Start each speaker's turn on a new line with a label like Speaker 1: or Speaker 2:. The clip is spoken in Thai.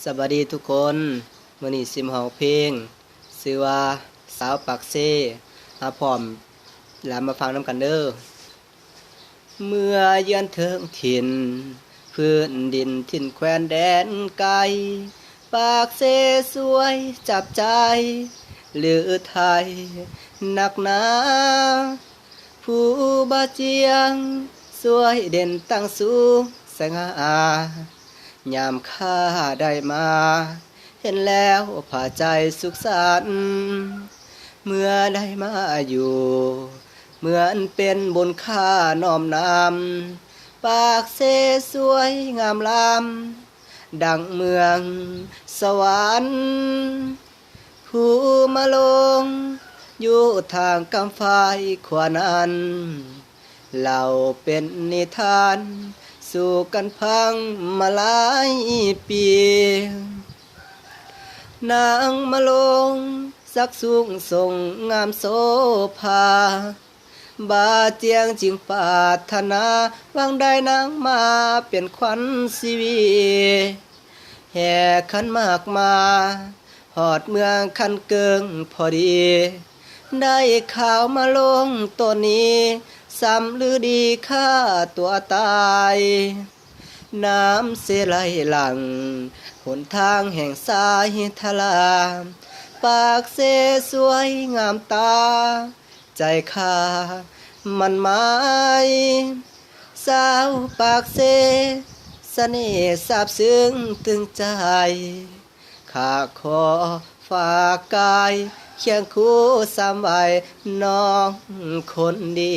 Speaker 1: สวัสดีทุกคนมื้อนี้สิมาร้องเพลงชื่อว่าสาวปากเซ่พร้อมแล้วมาฟังนำกันเด้อเมื่อเยือนถึงถิ่นพื้นดินถิ่นแคว้นแดนไกลปากเซ่สวยจับใจหรือไทยนักหนาผู้บ่เจียงสวยเด่นตั้งสูงสง่ายามข้าได้มาเห็นแล้วผาใจสุขสันต์เมื่อได้มาอยู่เหมือนเป็นบุญค่าน้อมนำปากเสสวยงามลำดังเมืองสวรรค์ผู้มาลงอยู่ทางกำไฟขวานั้นเราเป็นนิทานสู่กันพังมาหลายปีนางมาลงสักสูงส่งงามโสภาบาเจียงจึงปรารถนาวังได้นางมาเป็นขวัญชีวีแห่ขันมากมาหอดเมืองคันเกิงพอดีได้ข่าวมาลงตัวนี้สำลือดีฆ่าตัวตายน้ำเสไหลหลังหนทางแห่งสายทลาปากเสสวยงามตาใจข้ามันหมายสาวปากเสเสน่ห์ซาบซึ้งตึงใจข้าขอฝากกายเคียงคู่สามวัยน้องคนดี